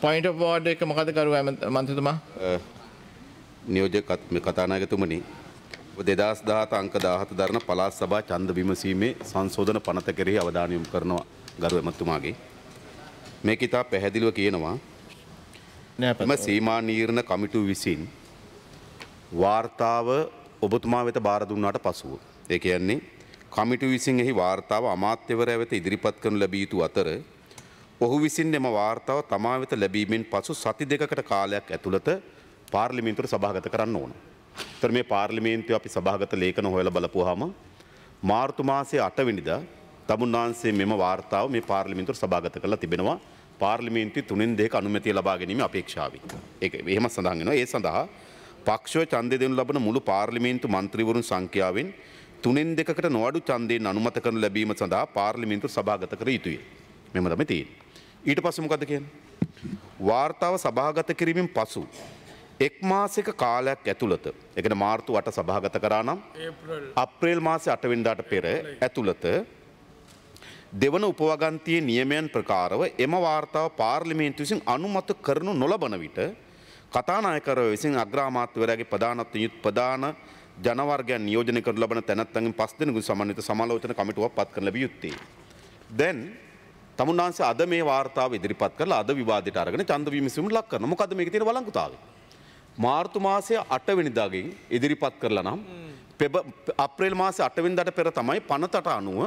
Point of order එක මොකද කරුවා මන්ත්‍රීතුමා? නියෝජ්‍ය කතානායකතුමනි, 2017 අංක 17 දරන පළාත් සභා ඡන්ද විමසීමේ සංශෝධන පනත කෙරෙහි අවධානය යොමු කරනවා ගරු එමතුමාගේ. මේක ඉතා පැහැදිලිව කියනවා එම සීමා නිර්ණ කමිටුව විසින් වාර්තාව ඔබතුමා වෙත බාර දුන්නාට පසුව, ඒ කියන්නේ කමිටුව විසින් එහි වාර්තාව අමාත්‍යවරයා වෙත ඉදිරිපත් කරනු ලැබිය යුතු අතර ඔහු විසින් එම වාර්තාව තමා වෙත ලැබීමෙන් පසු සති දෙකකට කාලයක් ඇතුළත පාර්ලිමේන්තුවට සභාගත කරන්න ඕන. ඒතර මේ පාර්ලිමේන්තුවේ අපි සභාගත ලේඛන හොයලා බලපුවාම මාර්තු මාසයේ 8 වෙනිදා තමුන්නාන්සේ මෙම වාර්තාව මේ පාර්ලිමේන්තුවට සභාගත කරලා තිබෙනවා. පාර්ලිමේන්තුවේ 3න් 2ක අනුමැතිය ලබා ගැනීම අපේක්ෂාවයි. ඒක එහෙම සඳහන් වෙනවා. ඒ සඳහා පක්ෂව ඡන්දය දෙනු ලබන මුළු පාර්ලිමේන්තු මන්ත්‍රීවරුන් සංඛ්‍යාවෙන් 3න් 2කට නොඅඩු ඡන්දයෙන් අනුමත කරනු ලැබීම සඳහා පාර්ලිමේන්තුව සභාගත කර යුතුය. මෙම තමයි තියෙන්නේ. ඊට පස්සේ මොකද කියන්නේ? වාර්තාව සභාගත කිරීමෙන් පසු එක් මාසික කාලයක් ඇතුළත, ඒ කියන්නේ මාර්තු 8 සභාගත කරා නම් අප්‍රේල් මාසේ 8 වෙනිදාට පෙර ඇතුළත දෙවන උපවගන්තියේ නියමයන් ප්‍රකාරව එම වාර්තාව පාර්ලිමේන්තුව විසින් අනුමත කරනු නොලබන විට කතානායකවරයා විසින් අග්‍රාමාත්‍යවරයාගේ ප්‍රධානත්වයෙන් යුත් ප්‍රධාන ජනවර්ගයන් නියෝජනය කරනු ලබන තැනැත්තන්ගෙන් 5 දෙනෙකු සමන්විත සමාලෝචන කමිටුවක් පත් කරන ලැබිය යුත්තේ. දැන් තමුන්නාන්සේ අද මේ වාර්තාව ඉදිරිපත් කරලා අද විවාදයට අරගෙන ඡන්ද විමසීමට ලක් කරනවා. මොකද්ද මේකේ තියෙන වළංගුතාවය? මාර්තු මාසයේ 8 වෙනිදාගෙන් ඉදිරිපත් කරලා නම් අප්‍රේල් මාසයේ 8 වෙනිදාට පෙර තමයි පනතට අනුව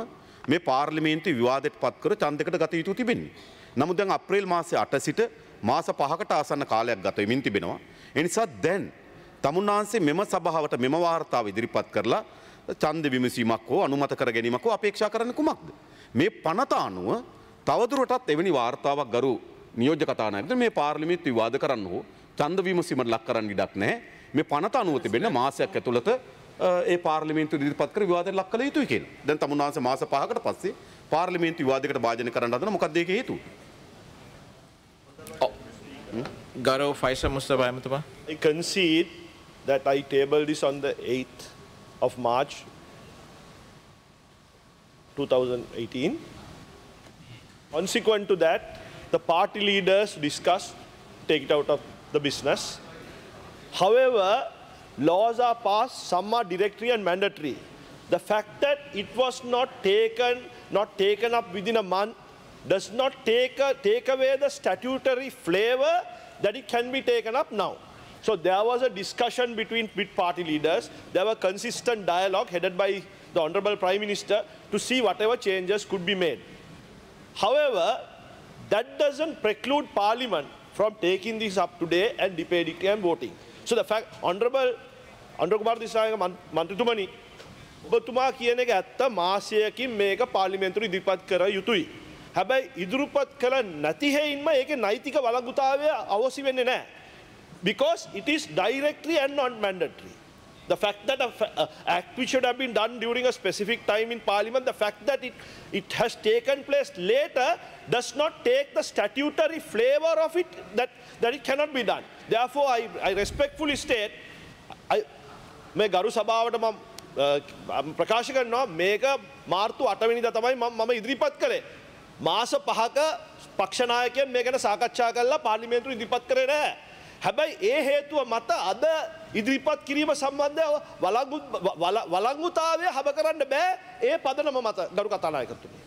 මේ පාර්ලිමේන්තු විවාදයට පත් කර ඡන්දයකට ගත යුතු තිබෙන්නේ. නමුත් දැන් අප්‍රේල් මාසයේ 8 සිට මාස 5කට ආසන්න කාලයක් ගත වෙමින් තිබෙනවා. ඒ නිසා දැන් තමුන්නාන්සේ මෙම සභාවට මෙම වාර්තාව ඉදිරිපත් කරලා ඡන්ද විමසීමක් හෝ අනුමත කර ගැනීමක් හෝ අපේක්ෂා කරන්නේ කුමක්ද? මේ පනත අනුව තවදුරටත් එවැනි වාර්තාවක් ගරු නියෝජ්‍ය කතානායකතුමනි මේ පාර්ලිමේන්තු විවාද කරන්න හෝ ඡන්ද විමසීමට ලක් කරන්න ඉඩක් නැහැ. මේ පනත අනුව තිබෙන මාසයක් ඇතුළත ඒ පාර්ලිමේන්තු ඉදිරිපත් කර විවාදයට ලක් කළ යුතුයි කියලා. දැන් තමුන්නාන්සේ මාස 5කට පස්සේ පාර්ලිමේන්තු විවාදයකට භාජනය කරන්න හදන මොකක්ද ඒකේ හේතුව? ගරු Faisal මුස්තෆා එමතුමා. I concede that I tabled this on the 8th of March 2018. Consequent to that, the party leaders discussed, take it out of the business. However, laws are passed, some are directory and mandatory. The fact that it was not taken up within a month does not take away the statutory flavor that it can be taken up now. So there was a discussion between party leaders. There were consistent dialogue headed by the Honorable Prime Minister to see whatever changes could be made. However, that doesn't preclude Parliament from taking this up today and debating and voting. So the fact, Honorable Kumar Dissanayake මන්ත්‍රීතුමනි, ඔබතුමා කියන එක ඇත්ත, මාසයකින් මේක පාර්ලිමේන්තුවේ ඉදිරිපත් කර යුතුයි. හැබැයි ඉදිරිපත් කළ නැති හේයින්ම ඒකේ නෛතික වළංගුතාවය අවශ්‍ය වෙන්නේ නැහැ. Because it is directly and not mandatory. The fact that an act which should have been done during a specific time in Parliament, the fact that it has taken place later does not take the statutory flavor of it, that it cannot be done. Therefore, I respectfully state, මේ ගරු සභාවට මම ප්‍රකාශ කරනවා මේක මාර්තු 8 වෙනිදා තමයි මම ඉදිරිපත් කළේ. මාස 5ක පක්ෂ නායකයන් මේ ගැන සාකච්ඡා කරලා පාර්ලිමේන්තුවේ ඉදිරිපත් කරේ නැහැ. හැබැයි ඒ හේතුව මත අද ඉදිරිපත් කිරීම සම්බන්ධව වළංගුතාවය හබ කරන්න බෑ ඒ පදනම මත ගරු කතානායකතුමනි.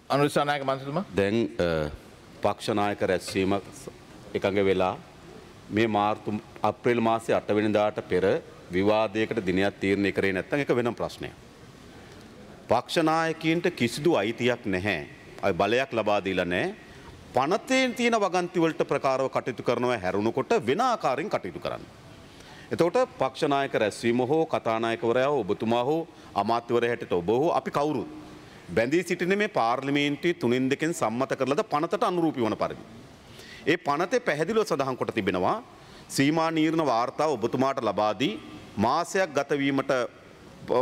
අනුරාධනායක මන්ත්‍රීතුමා. දැන් පක්ෂ නායක රැස්වීම එකඟ වෙලා මේ අප්‍රේල් මාසයේ 8 වෙනිදාට පෙර විවාදයකට දිනයක් තීරණය කරේ නැත්නම් ඒක වෙනම ප්‍රශ්නයක්. පක්ෂ නායකයින්ට කිසිදු අයිතියක් නැහැ. අය බලයක් ලබා දීලා නැහැ. පනතේ තියෙන වගන්ති වලට ප්‍රකාරව කටයුතු කරනවා හැරුණකොට වෙන ආකාරයෙන් කටයුතු කරන්න. එතකොට පක්ෂ නායක රැස්වීම හෝ කතානායකවරයා ඔබතුමා හෝ අමාත්‍යවරයා හැටියට ඔබ හෝ අපි කවුරුත් බැඳී සිටින මේ පාර්ලිමේන්තුවේ 3න් 2කින් සම්මත කරලාද පනතට අනුරූපී වන පරිදි. ඒ පනතේ පැහැදිලිව සඳහන් කොට තිබෙනවා සීමා නිර්ණ වාර්තාව ඔබතුමාට ලබා දී මාසයක් ගත වීමට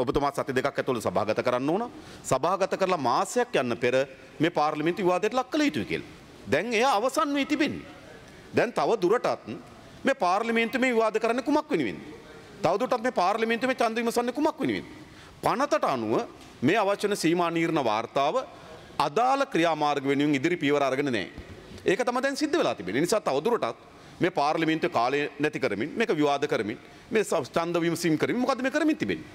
ඔබතුමා සති දෙකක් ඇතුළත සභාගත කරන්න ඕන. සභාගත කරලා මාසයක් යන්න පෙර මේ පාර්ලිමේන්තු විවාදයට ලක් කළ යුතුයි කියලා. දැන් එය අවසන් වී තිබෙන්නේ. දැන් තව දුරටත් මේ පාර්ලිමේන්තුවේ විවාද කරන්න කුමක් වෙනුවෙන්ද? තව දුරටත් මේ පාර්ලිමේන්තුවේ ඡන්ද විමසන්නේ කුමක් වෙනුවෙන්ද? පනතට අනුව මේ අවචන සීමා නිර්ණ වාර්තාව අදාළ ක්‍රියාමාර්ග වෙනුවෙන් ඉදිරි පියවර අරගෙන නැහැ. ඒක තමයි දැන් සිද්ධ වෙලා තිබෙන්නේ. නිසා තවදුරටත් මේ පාර්ලිමේන්තුවේ කාලය නැති කරමින් මේක විවාද කරමින් මේ ඡන්ද විමසීම් කරමින් මොකද මේ කරමින් තිබෙන්නේ?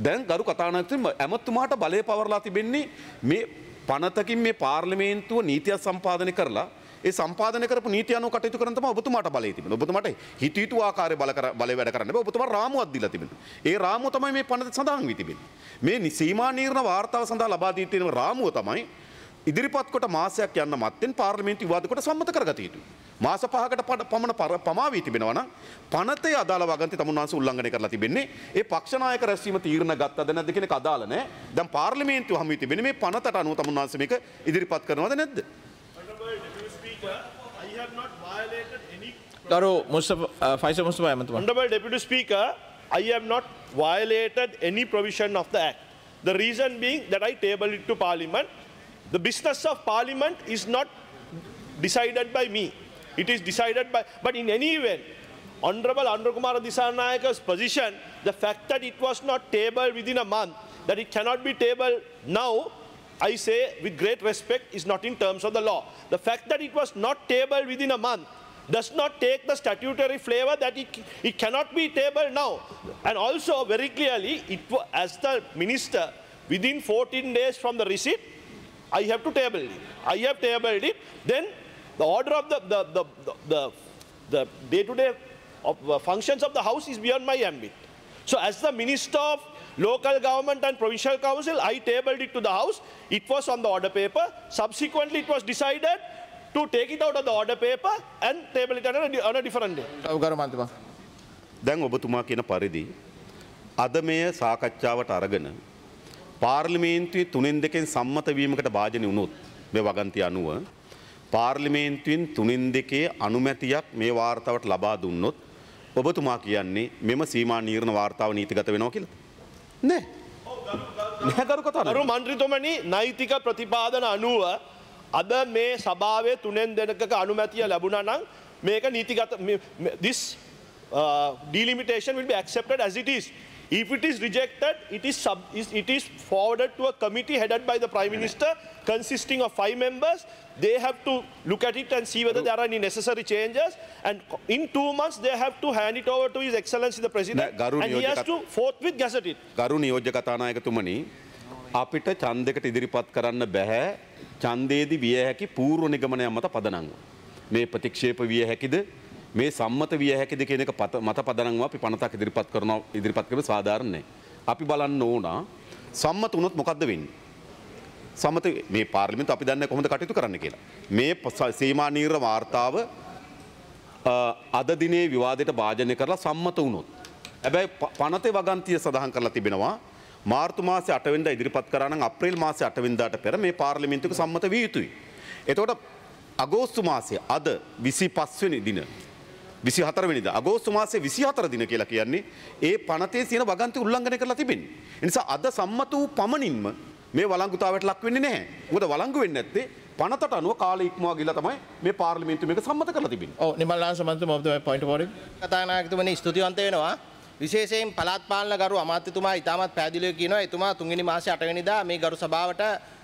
දැන් ගරු කතානායකතුමා ඇමතුමාට බලය පවරලා තිබෙන්නේ මේ පනතකින් මේ පාර්ලිමේන්තුව නීතිය සම්පාදනය කරලා ඒ සම්පාදනය කරපු නීතිය අනුව කටයුතු කරන තමයි ඔබතුමාට බලය තිබෙනවා. ඔබතුමාට හිතීතු ආකාරයේ බලය වැඩ කරන්න බෑ. ඔබතුමාට රාමුවක් දීලා තිබෙනවා. ඒ රාමුව තමයි මේ පනත සඳහන් වී තිබෙන්නේ. මේ සීමා නිර්ණ වාර්තාව සඳහා ලබා දී තියෙන රාමුව තමයි ඉදිරිපත් කොට මාසයක් යන්න මත්තෙන් පාර්ලිමේන්තු විවාද කොට සම්මත කරගත යුතුයි. මාස 5කට පමණ පමා වී තිබෙනවා නම් පනතේ අදාළ වගන්ති තමුන්වහන්සේ උල්ලංඝනය කරලා තිබෙන්නේ. ඒ පක්ෂ නායක රැස්වීම තීරණ ගත්තද නැද්ද කියන එක අදාළ නැහැ. දැන් පාර්ලිමේන්තුව හමු වී තිබෙන්නේ මේ පනතට අනුව තමුන්වහන්සේ මේක ඉදිරිපත් කරනවද නැද්ද? ගරු Pfizer මුස්තෆා ඇමතුමා. Honorable Deputy Speaker, I have not violated any provision of the Act. The reason being that I tabled it to Parliament. The business of Parliament is not decided by me. It is decided by, but in any event, Honorable Andrakumara Dissanayaka's position, the fact that it was not tabled within a month, that it cannot be tabled now, I say with great respect, is not in terms of the law. The fact that it was not tabled within a month does not take the statutory flavor that it cannot be tabled now. And also very clearly, as the minister, within 14 days from the receipt, I have to table it. I have tabled it. Then the order of the day-to-day functions of the House is beyond my ambit. So as the Minister of Local Government and Provincial Council, I tabled it to the House. It was on the order paper. Subsequently, it was decided to take it out of the order paper and table it on a different day. ගරු මන්ත්‍රීතුමා. දැන් ඔබතුමා කියන පරිදි අද මේ සාකච්ඡාවට අරගෙන පාර්ලිමේන්තුවේ 3/2 සම්මත වීමකට භාජනය වුණොත් මේ වගන්තිය අනුව පාර්ලිමේන්තුවෙන් 3/2 අනුමැතියක් මේ වාර්තාවට ලබා දුන්නොත් ඔබතුමා කියන්නේ මෙම සීමා නිර්ණ වාර්තාව නීතිගත වෙනවා කියලා. නෑ. නෑ ගරු කතානායක. ගරු මන්ත්‍රීතුමනි, නෛතික ප්‍රතිපාදන අනුව අද මේ සභාවේ 3/2ක අනුමැතිය ලැබුණා නම් මේක නීතිගත this delimitation will be accepted as it is. If it is rejected, it is forwarded to a committee headed by the Prime Minister consisting of 5 members. They have to look at it and see whether there are any necessary changes. And in 2 months, they have to hand it over to His Excellency the President. And he has to forthwith gazette it. ගරු නියෝජ්‍ය කතානායකතුමනි, අපිට ඡන්දයකට ඉදිරිපත් කරන්න බෑ ඡන්දයේදී විය හැකි පූර්ව නිගමනයක් මත පදනම්ව. මේ ප්‍රතික්ෂේප විය හැකිද? මේ සම්මත විය හැකිද කියන එක මත පදනම්ව අපි පනතක් ඉදිරිපත් කරන සාධාරණ නැහැ. අපි බලන්න ඕන සම්මත වුණොත් මොකද්ද වෙන්නේ? සම්මත මේ පාර්ලිමේන්තුව අපි දන්නේ කොහොමද කටයුතු කරන්න කියලා. මේ සීමා නිර්ණ වාර්තාව අද දිනේ විවාදයට භාජනය කරලා සම්මත වුණොත්. හැබැයි පනතේ වගන්තිය සඳහන් කරලා තිබෙනවා මාර්තු මාසේ 8 වෙනිදා ඉදිරිපත් කරා නම් අප්‍රේල් මාසේ 8 වෙනිදාට පෙර මේ පාර්ලිමේන්තුවක සම්මත විය යුතුයි. එතකොට අගෝස්තු මාසේ අද 25 වෙනි දින 24 වෙනිදා අගෝස්තු මාසේ 24 දින කියලා කියන්නේ ඒ පනතේ තියෙන වගන්ති උල්ලංඝනය කරලා තිබෙන්නේ. ඒ නිසා අද සම්මත වූ පමණින්ම මේ වළංගුතාවයට ලක් වෙන්නේ නැහැ. මොකද වළංගු වෙන්නේ නැත්තේ පනතට අනුව කාලය ඉක්මවා ගිහලා තමයි මේ පාර්ලිමේන්තුව මේක සම්මත කරලා තිබෙන්නේ. ඔව් නිමල් ලාංශ මන්ත්‍රීතුමා ඔබතුමා පොයින්ට් ඔෆ් ඔර්ඩර්. කතානායකතුමනි ස්තුතිවන්ත වෙනවා. විශේෂයෙන් පළාත් පාලන ගරු අමාත්‍යතුමා ඉතාමත් පැහැදිලිව කියනවා එතුමා 3 වෙනි මාසේ 8 වෙනිදා මේ ගරු සභාවට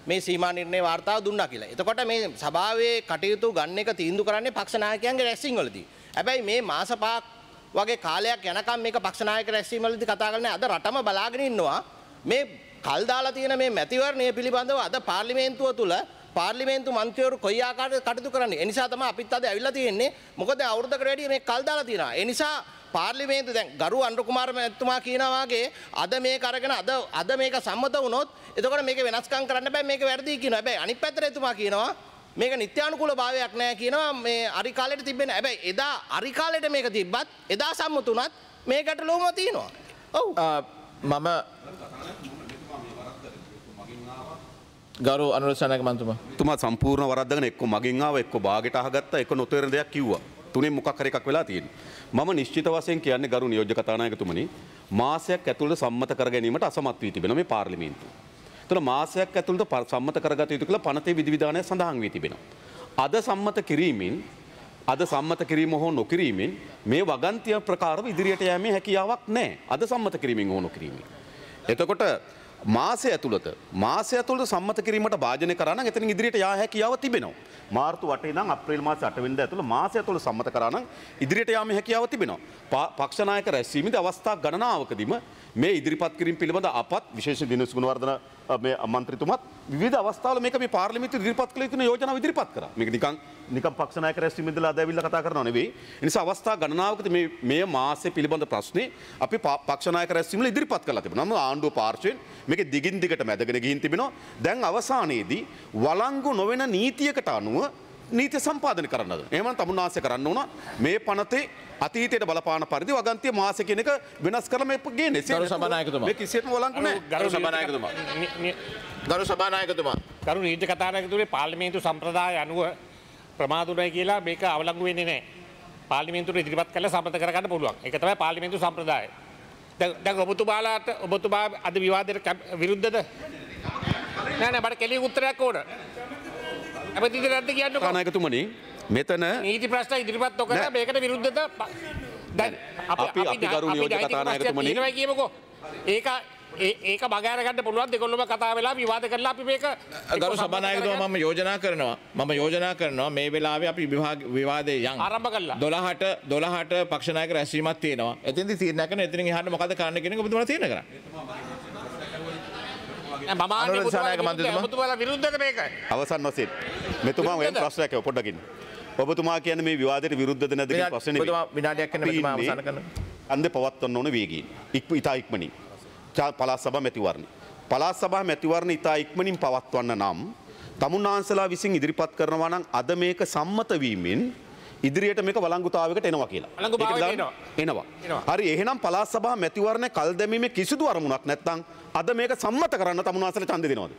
මේ සීමා නිර්ණය වාර්තාව දුන්නා කියලා. එතකොට මේ සභාවේ කටයුතු ගන්න එක තීන්දුව කරන්නේ පක්ෂ නායකයන්ගේ රැස්වීම් වලදී. හැබැයි මේ මාස 5ක් වගේ කාලයක් යනකම් මේක පක්ෂ නායක රැස්වීම් වලදී කතා කරන්නේ අද රටම බලාගෙන ඉන්නවා මේ කල් දාලා තියෙන මේ මැතිවරණය පිළිබඳව අද පාර්ලිමේන්තුව තුල පාර්ලිමේන්තු මන්ත්‍රීවරු කොයි ආකාරයකට කටයුතු කරන්නේ. ඒ නිසා තමයි අපිත් අද ඇවිල්ලා තියෙන්නේ. මොකද අවුරුද්දකට වැඩිය මේ කල් දාලා තියෙනවා. ඒ නිසා පාර්ලිමේන්තුව දැන් ගරු අනුකුමාර මහත්මයා කියනවා වගේ අද මේක අරගෙන අද මේක සම්මත වුණොත් එතකොට මේක වෙනස්කම් කරන්න බෑ මේක වැරදි කියනවා. හැබැයි අනිත් පැත්තට එතුමා කියනවා මේක නිත්‍යානුකූල භාවයක් නැහැ කියනවා මේ අරි කාලෙට තිබෙන්නේ. හැබැයි එදා අරි කාලෙට මේක තිබ්බත් එදා සම්මත වුණත් මේකට ලෝම තියෙනවා. ඔව්. මම ගරු අනුරාධ සනායක මන්ත්‍රීතුමා. තුමා සම්පූර්ණ වරද්දගෙන එක්ක මගෙන් ආව එක්ක බාගෙට අහගත්තා එක්ක නොතේරෙන දෙයක් කිව්වා. තුනෙන් මොකක් හරි එකක් වෙලා තියෙනවා. මම නිශ්චිත වශයෙන් කියන්නේ ගරු නියෝජ්‍ය කතානායකතුමනි මාසයක් ඇතුළත සම්මත කර ගැනීමට අසමත් වී තිබෙනවා මේ පාර්ලිමේන්තුව. ඒතර මාසයක් ඇතුළත සම්මත කරගත යුතු කියලා පනතේ විධිවිධානය සඳහන් වී තිබෙනවා. අද සම්මත කිරීම හෝ නොකිරීමෙන් මේ වගන්තිය ප්‍රකාරව ඉදිරියට යෑමේ හැකියාවක් නැහැ. අද සම්මත කිරීමෙන් හෝ නොකිරීමෙන්. එතකොට මාසය ඇතුළත සම්මත කිරීමට භාජනය කරා නම් එතනින් ඉදිරියට යා හැකියාව තිබෙනවා. මාර්තු 8 ඉඳන් අප්‍රේල් මාස 8 වෙනිදා ඇතුළත මාසය ඇතුළත සම්මත කරා නම් ඉදිරියට යාමේ හැකියාව තිබෙනවා. පක්ෂ නායක රැස්වීමේදී අවස්ථා ගණනාවකදීම මේ ඉදිරිපත් කිරීම පිළිබඳ අපත් විශේෂ දිනේෂ් ගුණවර්ධන මේ මන්ත්‍රීතුමත් විවිධ අවස්ථාවල මේක මේ පාර්ලිමේන්තුවේ ඉදිරිපත් කළ යුතු යෝජනාව ඉදිරිපත් කරා. මේක නිකන් පක්ෂ නායක රැස්වීමේදීලා අද ඇවිල්ලා කතා කරනව නෙවෙයි. ඒ නිසා අවස්ථා ගණනාවකදී මේ මාසෙ පිළිබඳ ප්‍රශ්නේ අපි පක්ෂ නායක රැස්වීමල ඉදිරිපත් කරලා තිබුණා. නමුත් ආණ්ඩුව පාර්ශ්වයෙන් මේක දිගින් දිගට මැදගෙන ගිහින් තිබෙනවා. දැන් අවසානයේදී වළංගු නොවන නීතියකට අනුව නීතිය සම්පාදනය කරන්නද. එහෙම තමුන්නාන්සේ කරන්න ඕන මේ පනතේ අතීතයට බලපාන පරිදි වගන්තිය මාසෙ කියන එක වෙනස් කරලා මේ ගේන්නේ. ගරු සභානායකතුමා. මේ කිසියම් වළංගු නැහැ. ගරු සභානායකතුමා. ගරු සභානායකතුමා. ගරු නීති කතානායකතුමේ පාර්ලිමේන්තු සම්ප්‍රදාය අනුව ප්‍රමාදුණයි කියලා මේක අවලංගු වෙන්නේ නැහැ. පාර්ලිමේන්තුවට ඉදිරිපත් කරලා සම්මත කරගන්න පුළුවන්. ඒක තමයි පාර්ලිමේන්තු සම්ප්‍රදාය. දැන් ඔබතුමා අද විවාදයට විරුද්ධද? නෑ මට කෙලිය උත්තරයක් ඕන. අපිට ඉදිරියට කියන්නකෝ. කතානායකතුමනි මෙතන නීති ප්‍රශ්න ඉදිරිපත් නොකර මේකට විරුද්ධද? දැන් අපි ගරු නියෝජ්‍ය කතානායකතුමනි කියමුකෝ. ඒක මගහැර ගන්න පුළුවන් දෙකොල්ලම කතා වෙලා විවාද කරලා අපි මේක ගරු සභානායකතුමා මම යෝජනා කරනවා මේ වෙලාවේ අපි විවාදේ යන් ආරම්භ කළා 12ට පක්ෂ නායක රැස්වීමක් තියෙනවා. එතෙන්දී තීරණය කරන එතනින් එහාට මොකද කරන්න කියන එක ඔබතුමාලා තීරණය කරන්න. ඔබතුමාලා විරුද්ධද මේක? අවසන් වශයෙන් මෙතුමා වෙන ප්‍රශ්නයක් පොඩ්ඩක් ඉන්න. ඔබතුමා කියන්නේ මේ විවාදයට විරුද්ධද නැද්ද කියන ප්‍රශ්නේ නෙවෙයි. ඔබතුමා විනාඩියක් යන මෙතුමා අවසන් කරනවා. අන්දේ පවත්වන්න ඕන වේගයෙන්. ඉතා ඉක්මනින්. පළාත් සභා මැතිවරණ. පළාත් සභා මැතිවරණ ඉතා ඉක්මනින් පවත්වන්න නම් තමුන්නාන්සලා විසින් ඉදිරිපත් කරනවා නම් අද මේක සම්මත වීමෙන් ඉදිරියට මේක වළංගුතාවයකට එනවා කියලා. එනවා. හරි එහෙනම් පළාත් සභා මැතිවරණ කල් දැමීමේ කිසිදු අරමුණක් නැත්නම් අද මේක සම්මත කරන්න තමුන්නාන්සලා ඡන්දෙ දෙනවද?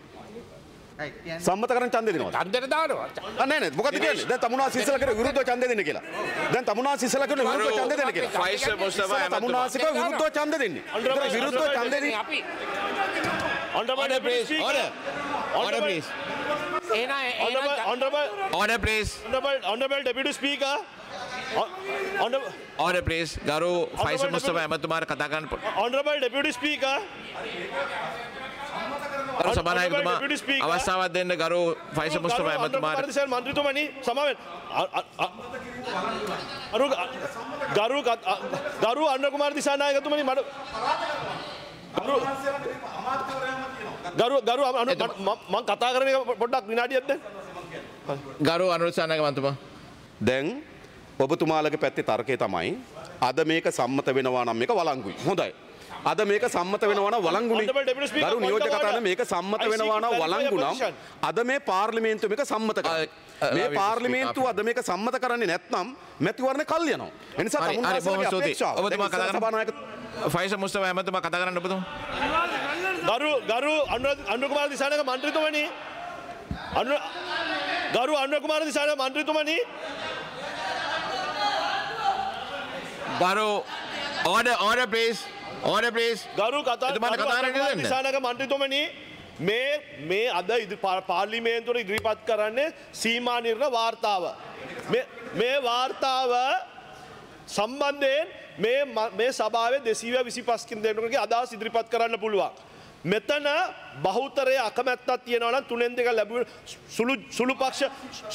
සම්මත කරන්න ඡන්දෙ දෙනවද? ඡන්දෙට දානවා. නෑ මොකද කියන්නේ? දැන් තමුන්නාන්ස ඉස්සලා කරේ විරුද්ධව ඡන්දෙ දෙන්න කියලා. දැන් තමුන්නාන්ස ඉස්සලා කරේ විරුද්ධව ඡන්දෙ දෙන්න කියලා. ෆයිසර් මුස්තෆා තමුන්නාන්ස කව විරුද්ධව ඡන්දෙ දෙන්නේ. විරුද්ධව ඡන්දෙ දෙන්නේ අපි Order please. Order please. Order please. Honorable Deputy Speaker. Order please. ගරු ෆයිසර් මුස්තෆා එමතුමාට කතා කරන්න. Honorable Deputy Speaker. ගරු සභානායකතුමා අවස්ථාවක් දෙන්න ගරු ෆයිසර් මුස්තෆා එමතුමාට. මන්ත්‍රීතුමනි සමාවෙන්න. ගරු අනුර කුමාර දිසානායකතුමනි මට ගරු මම කතා කරන එක පොඩ්ඩක් විනාඩියක් දෙන්න. ගරු අනුර දිසානායක මන්ත්‍රීතුමා. දැන් ඔබතුමාලගේ පැත්තේ තර්කය තමයි අද මේක සම්මත වෙනවා නම් මේක වළංගුයි. හොඳයි. අද මේක සම්මත වෙනවා නම් වළංගුයි. ගරු නියෝජ්‍ය කතාන මේක සම්මත වෙනවා නම් වළංගු නම් අද මේ පාර්ලිමේන්තුව මේක සම්මත කරනවා. මේ පාර්ලිමේන්තුව අද මේක සම්මත කරන්නේ නැත්නම් මැතිවරණ කල් යනවා. ඒ නිසා තමුන්නාන්සේගේ අපේක්ෂාව. ඔබතුමා කතා කරන්න. ෆයිසර් මුස්තෆා එමතුමා කතා කරන්න ඔබතුමා. ගරු අනුර කුමාර දිසානායක මන්ත්‍රීතුමනි ගරු අනුර කුමාර දිසානායක මන්ත්‍රීතුමනි ගරු order please. ගරු දිසානායක මන්ත්‍රීතුමනි මේ අද පාර්ලිමේන්තුවට ඉදිරිපත් කරන්නේ සීමා නිර්ණ වාර්තාව. මේ වාර්තාව සම්බන්ධයෙන් මේ සභාවේ 225 කින් දෙනෙකුගේ අදහස් ඉදිරිපත් කරන්න පුළුවන්. මෙතන බහුතරයේ අකමැත්තක් තියෙනවා නම් 3-2 ලැබුණ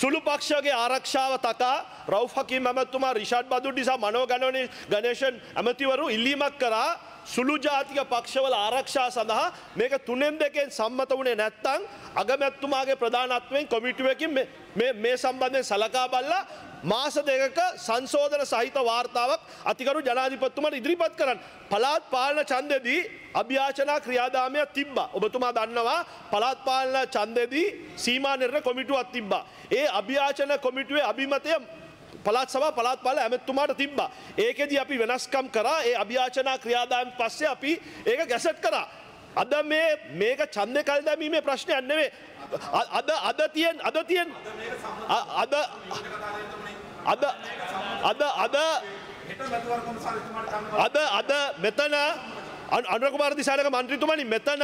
සුළු පක්ෂයේ ආරක්ෂාව තකා රවුෆ් හකීම් ඇමතුමා රිෂාඩ් බදුඩ් නිසා මනෝ ගණේෂන් ඇමතිවරු ඉල්ලීමක් කරා සුළු ජාතික පක්ෂවල ආරක්ෂා සඳහා මේක 3-2 සම්මත වුණේ නැත්නම් අගමැතිතුමාගේ ප්‍රධානත්වයෙන් කොමිටුවකින් මේ සම්බන්ධයෙන් සලකා බලලා මාස දෙකක සංශෝධන සහිත වාර්තාවක් අතිගරු ජනාධිපතිතුමාට ඉදිරිපත් කරන්න. පළාත් පාලන ඡන්දෙදී අභියාචනා ක්‍රියාදාමයක් තිබ්බා. ඔබතුමා දන්නවා පළාත් පාලන ඡන්දෙදී සීමා නිර්ණය කොමිටුවක් තිබ්බා. ඒ අභියාචන කොමිටුවේ අභිමතය පළාත් සභා පළාත් පාලන ඇමතුමාට තිබ්බා. ඒකෙදී අපි වෙනස්කම් කරා. ඒ අභියාචනා ක්‍රියාදාමයෙන් පස්සේ අපි ඒක ගැසට් කරා. අද මේක ඡන්දේ කල් දැමීමේ ප්‍රශ්නයක් නෙවෙයි. අද මෙතන අනුර කුමාර දිසානායක මන්ත්‍රීතුමනි මෙතන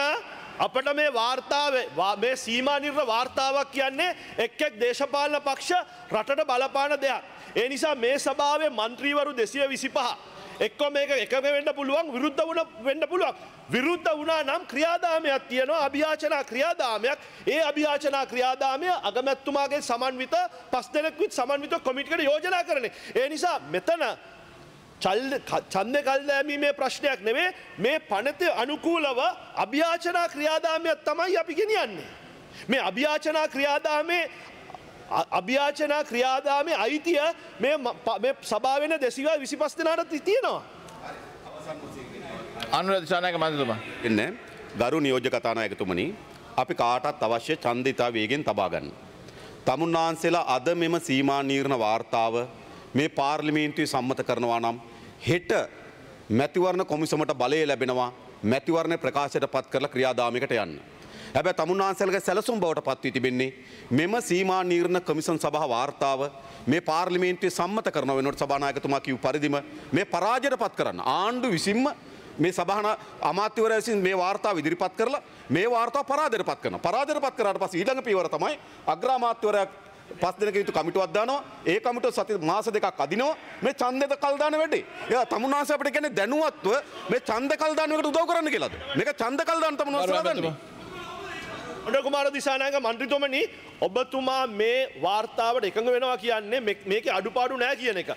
අපට මේ වාර්තාවේ මේ සීමා නිර්ණ වාර්තාවක් කියන්නේ එක් දේශපාලන පක්ෂ රටට බලපාන දෙයක්. ඒ නිසා මේ සභාවේ මන්ත්‍රීවරු 225 එක්ක මේක එකම වෙන්න පුළුවන් විරුද්ධ වෙන්න පුළුවන්. විරුද්ධ වුණා නම් ක්‍රියාදාමයක් තියෙනවා අභියාචනා ක්‍රියාදාමයක්. ඒ අභියාචනා ක්‍රියාදාමය අගමැතිතුමාගේ සමන්විත 5 දෙනෙකුත් සමන්විත කොමිටියකට යෝජනා කරන්නේ. ඒ නිසා මෙතන ඡන්ද කල්දෑමීමේ ප්‍රශ්නයක් නෙවෙයි මේ පනතේ අනුකූලව අභියාචනා ක්‍රියාදාමයක් තමයි අපි ගෙනියන්නේ. මේ අභියාචනා ක්‍රියාදාමේ අයිතිය මේ සභාවෙන 225 දෙනාට තියෙනවා. අනුරාධ දිසානායක මන්ත්‍රීතුමා. එන්නේ ගරු නියෝජ්‍ය කතානායකතුමනි අපි කාටත් අවශ්‍ය ඡන්ද ඉතා වේගෙන් තබා ගන්න. තමුන්නාන්සේලා අද මෙම සීමා නිර්ණ වාර්තාව මේ පාර්ලිමේන්තුවේ සම්මත කරනවා නම් හෙට මැතිවරණ කොමිසමට බලය ලැබෙනවා මැතිවරණ ප්‍රකාශයට පත් කරලා ක්‍රියාදාමයකට යන්න. හැබැයි තමුන්නාන්සේලගේ සැලසුම් බවට පත් වී තිබෙන්නේ මෙම සීමා නිර්ණ කොමිසම් සභා වාර්තාව මේ පාර්ලිමේන්තුවේ සම්මත කරන වෙනකොට සභානායකතුමා කිව් පරිදිම මේ පරාජයට පත් කරන්න. ආණ්ඩුව විසින්ම මේ සභාන අමාත්‍යවරයා විසින් මේ වාර්තාව ඉදිරිපත් කරලා මේ වාර්තාව පරාජයට පත් කරනවා. පරාජයට පත් කරාට පස්සේ ඊළඟ පියවර තමයි අග්‍රාමාත්‍යවරයා 5 දෙනෙක් යුතු කමිටුවක් දානවා. ඒ කමිටුව සති මාස දෙකක් අදිනවා. මේ ඡන්දෙද කල් දාන වැඩේ. එයා තමුන්නාන්සේ අපිට කියන්නේ දැනුවත්ව මේ ඡන්ද කල් දාන එකට උදව් කරන්න කියලාද? මේක ඡන්ද කල් දාන තමුන්නාන්සේලා දන්නේ. අනුර කුමාර දිසානායක මන්ත්‍රීතුමනි ඔබතුමා මේ වාර්තාවට එකඟ වෙනවා කියන්නේ මේකේ අඩුපාඩු නැහැ කියන එක.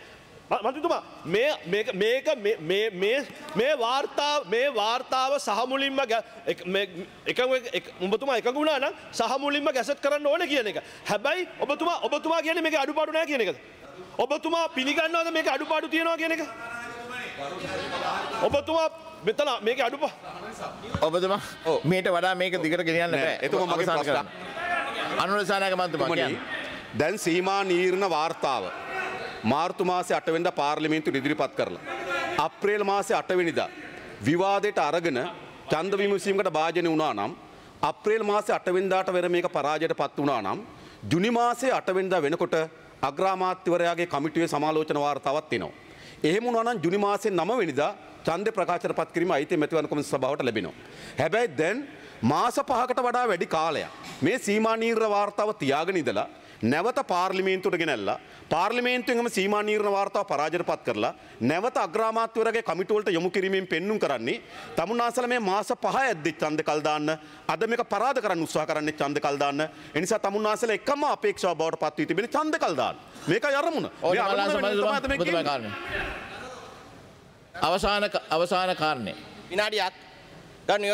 මන්ත්‍රීතුමා මේ වාර්තාව සහ මුලින්ම ඔබතුමා එකඟ වුණා නම් සහ මුලින්ම ගැසට් කරන්න ඕනේ කියන එක. හැබැයි ඔබතුමා කියන්නේ මේකේ අඩුපාඩු නැහැ කියන එකද? ඔබතුමා පිළිගන්නවද මේකේ අඩුපාඩු තියෙනවා කියන එක? ඔබතුමා මෙතන මේකේ ඔබතුමා මේට වඩා මේක දිගට ගෙනියන්න බෑ. එතුමා මගේ ප්‍රශ්න. අනුරාධ දිසානායක මන්ත්‍රීතුමා කියන්නේ දැන් සීමා නිර්ණ වාර්තාව මාර්තු මාසේ 8 වෙනිදා පාර්ලිමේන්තුවට ඉදිරිපත් කරලා අප්‍රේල් මාසේ 8 වෙනිදා විවාදයට අරගෙන ඡන්ද විමසීමකට භාජනය වුණා නම් අප්‍රේල් මාසේ 8 වෙනිදාට වෙර මේක පරාජයට පත් වුණා නම් ජුනි මාසේ 8 වෙනිදා වෙනකොට අග්‍රාමාත්‍යවරයාගේ කමිටුවේ සමාලෝචන වාර්තාවක් එනවා. එහෙම වුණා නම් ජුනි මාසේ 9 වෙනිදා ඡන්ද ප්‍රකාශයට පත් කිරීම අයිති මැතිවරණ කොමිසම සභාවට ලැබෙනවා. හැබැයි දැන් මාස 5කට වඩා වැඩි කාලයක් මේ සීමා නිර්ණ වාර්තාව තියාගෙන ඉඳලා නැවත පාර්ලිමේන්තුවට ගෙනල්ලා පාර්ලිමේන්තුවෙන්ම සීමා නිර්ණ වාර්තාව පරාජයට පත් කරලා නැවත අග්‍රාමාත්‍යවරයාගේ කමිටුවලට යොමු කිරීමෙන් පෙන්눔 කරන්නේ තමුන්නාන්සලා මේ මාස 5 ඇද්දි ඡන්ද කල් දාන්න අද මේක පරාද කරන්න උත්සාහ කරන්නේ ඡන්ද කල් දාන්න. ඒ නිසා තමුන්නාන්සලා එකම අපේක්ෂාව බවට පත් වී තිබෙන්නේ ඡන්ද කල් දාන්න. මේකයි අරමුණ. අවසාන කාරණේ විනාඩියක් ගන්න